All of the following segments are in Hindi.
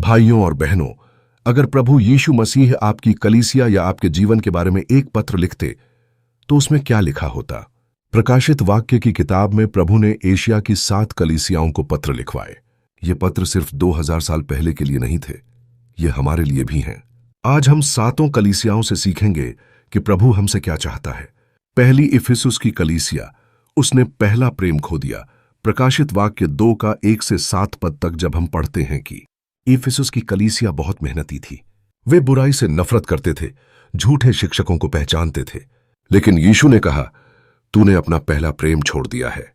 भाइयों और बहनों, अगर प्रभु यीशु मसीह आपकी कलीसिया या आपके जीवन के बारे में एक पत्र लिखते तो उसमें क्या लिखा होता? प्रकाशित वाक्य की किताब में प्रभु ने एशिया की 7 कलीसियाओं को पत्र लिखवाए। ये पत्र सिर्फ 2000 साल पहले के लिए नहीं थे, ये हमारे लिए भी हैं। आज हम 7 कलीसियाओं से सीखेंगे कि प्रभु हमसे क्या चाहता है। पहली इफिसुस की कलीसिया, उसने पहला प्रेम खो दिया। प्रकाशित वाक्य 2 का 1 से 7 पद तक जब हम पढ़ते हैं कि इफिसुस की कलीसिया बहुत मेहनती थी। वे बुराई से नफरत करते थे, झूठे शिक्षकों को पहचानते थे, लेकिन यीशु ने कहा, तूने अपना पहला प्रेम छोड़ दिया है।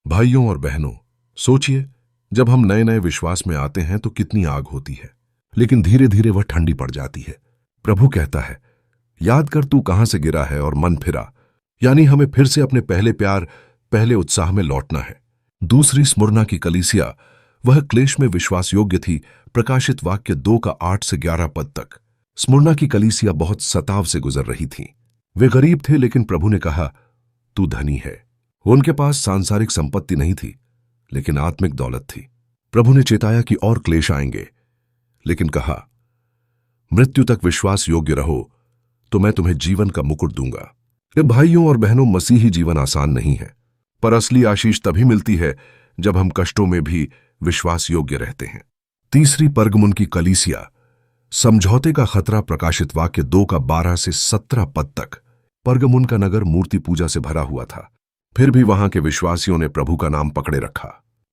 भाइयों और बहनों, सोचिए, जब हम नए नए विश्वास में आते हैं तो कितनी आग होती है, लेकिन धीरे धीरे वह ठंडी पड़ जाती है। प्रभु कहता है, याद कर तू कहां से गिरा है और मन फिरा। यानी हमें फिर से अपने पहले प्यार, पहले उत्साह में लौटना है। दूसरी स्मुरना की कलीसिया, वह क्लेश में विश्वास योग्य थी। प्रकाशित वाक्य 2 का 8 से 11 पद तक। स्मुरना की कलीसिया बहुत सताव से गुजर रही थी। वे गरीब थे, लेकिन प्रभु ने कहा, तू धनी है। उनके पास सांसारिक संपत्ति नहीं थी, लेकिन आत्मिक दौलत थी। प्रभु ने चेताया कि और क्लेश आएंगे, लेकिन कहा, मृत्यु तक विश्वास योग्य रहो तो मैं तुम्हें जीवन का मुकुट दूंगा। भाइयों और बहनों, मसीही जीवन आसान नहीं है, पर असली आशीष तभी मिलती है जब हम कष्टों में भी विश्वास योग्य रहते हैं। तीसरी परगमुन की कलीसिया, समझौते का खतरा। प्रकाशित वाक्य 2 का 12 से 17 पद तक। परगमुन का नगर मूर्ति पूजा से भरा हुआ था, फिर भी वहां के विश्वासियों ने प्रभु का नाम पकड़े रखा।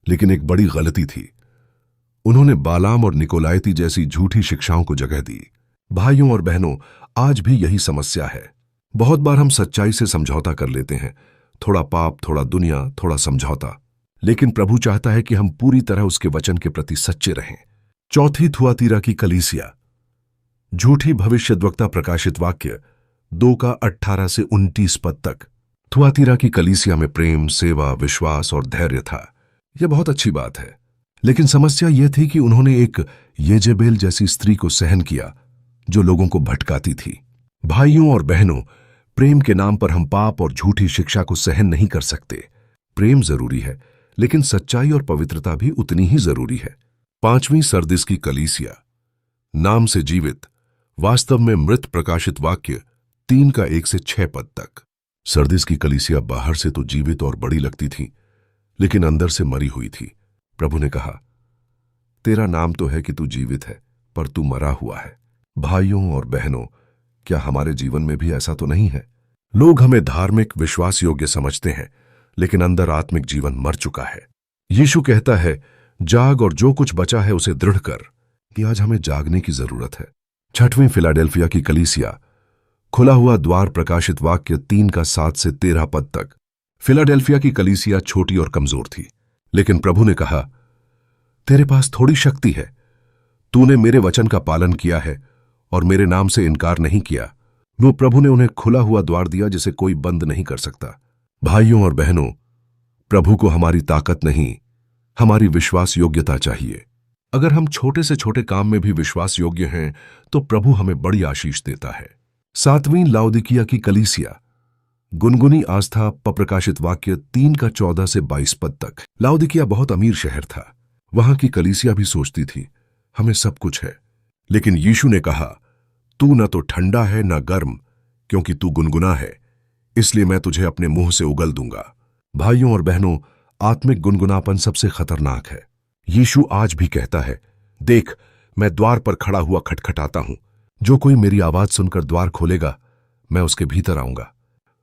लेकिन एक बड़ी गलती थी, उन्होंने बालाम और निकोलायती जैसी झूठी शिक्षाओं को जगह दी। भाइयों और बहनों, आज भी यही समस्या है। बहुत बार हम सच्चाई से समझौता कर लेते हैं, थोड़ा पाप, थोड़ा दुनिया, थोड़ा समझौता। लेकिन प्रभु चाहता है कि हम पूरी तरह उसके वचन के प्रति सच्चे रहें। चौथी थुआतीरा की कलीसिया, झूठी भविष्यद्वक्ता। प्रकाशित वाक्य 2 का 18 से 29 पद तक। थुआतीरा की कलीसिया में प्रेम, सेवा, विश्वास और धैर्य था। यह बहुत अच्छी बात है, लेकिन समस्या यह थी कि उन्होंने एक येजेबेल जैसी स्त्री को सहन किया जो लोगों को भटकाती थी। भाइयों और बहनों, प्रेम के नाम पर हम पाप और झूठी शिक्षा को सहन नहीं कर सकते। प्रेम जरूरी है, लेकिन सच्चाई और पवित्रता भी उतनी ही जरूरी है। पांचवीं सरदिस की कलीसिया, नाम से जीवित, वास्तव में मृत। प्रकाशित वाक्य 3 का 1 से 6 पद तक। सरदिस की कलीसिया बाहर से तो जीवित और बड़ी लगती थी, लेकिन अंदर से मरी हुई थी। प्रभु ने कहा, तेरा नाम तो है कि तू जीवित है, पर तू मरा हुआ है। भाइयों और बहनों, क्या हमारे जीवन में भी ऐसा तो नहीं है? लोग हमें धार्मिक, विश्वास योग्य समझते हैं, लेकिन अंदर आत्मिक जीवन मर चुका है। यीशु कहता है, जाग और जो कुछ बचा है उसे दृढ़ कर। कि आज हमें जागने की जरूरत है। छठवीं फिलाडेल्फिया की कलीसिया, खुला हुआ द्वार। प्रकाशित वाक्य 3 का 7 से 13 पद तक। फिलाडेल्फिया की कलीसिया छोटी और कमजोर थी, लेकिन प्रभु ने कहा, तेरे पास थोड़ी शक्ति है, तूने मेरे वचन का पालन किया है और मेरे नाम से इनकार नहीं किया। वो प्रभु ने उन्हें खुला हुआ द्वार दिया जिसे कोई बंद नहीं कर सकता। भाइयों और बहनों, प्रभु को हमारी ताकत नहीं, हमारी विश्वास योग्यता चाहिए। अगर हम छोटे से छोटे काम में भी विश्वास योग्य हैं तो प्रभु हमें बड़ी आशीष देता है। सातवीं लाउदिकिया की कलीसिया, गुनगुनी आस्था। प्रकाशित वाक्य 3 का 14 से 22 पद तक। लाउदिकिया बहुत अमीर शहर था। वहां की कलीसिया भी सोचती थी, हमें सब कुछ है, लेकिन यीशु ने कहा, तू न तो ठंडा है न गर्म, क्योंकि तू गुनगुना है, इसलिए मैं तुझे अपने मुंह से उगल दूंगा। भाइयों और बहनों, आत्मिक गुनगुनापन सबसे खतरनाक है। यीशु आज भी कहता है, देख, मैं द्वार पर खड़ा हुआ खटखटाता हूं। जो कोई मेरी आवाज सुनकर द्वार खोलेगा, मैं उसके भीतर आऊंगा।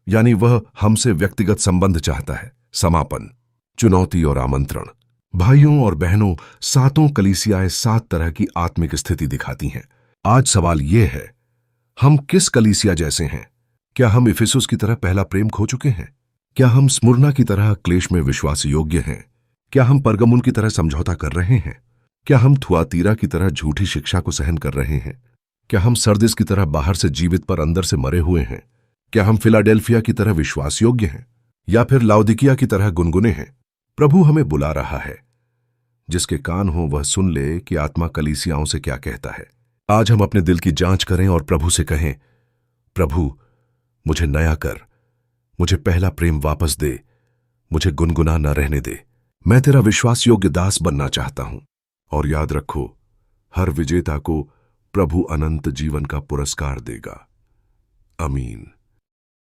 यानी वह हमसे व्यक्तिगत संबंध चाहता है। समापन, चुनौती और आमंत्रण। भाइयों और बहनों, 7 कलीसियाएं 7 तरह की आत्मिक स्थिति दिखाती हैं। आज सवाल यह है, हम किस कलीसिया जैसे हैं? क्या हम इफिसुस की तरह पहला प्रेम खो चुके हैं? क्या हम स्मुरना की तरह क्लेश में विश्वास योग्य हैं? क्या हम परगमुन की तरह समझौता कर रहे हैं? क्या हम थुआतीरा की तरह झूठी शिक्षा को सहन कर रहे हैं? क्या हम सरदिस की तरह बाहर से जीवित पर अंदर से मरे हुए हैं? क्या हम फिलाडेल्फिया की तरह विश्वास योग्य हैं, या फिर लाउदिकिया की तरह गुनगुने हैं? प्रभु हमें बुला रहा है। जिसके कान हो वह सुन ले कि आत्मा कलीसियाओं से क्या कहता है। आज हम अपने दिल की जांच करें और प्रभु से कहें, प्रभु, मुझे नया कर, मुझे पहला प्रेम वापस दे, मुझे गुनगुना न रहने दे। मैं तेरा विश्वास योग्य दास बनना चाहता हूं। और याद रखो, हर विजेता को प्रभु अनंत जीवन का पुरस्कार देगा। आमीन।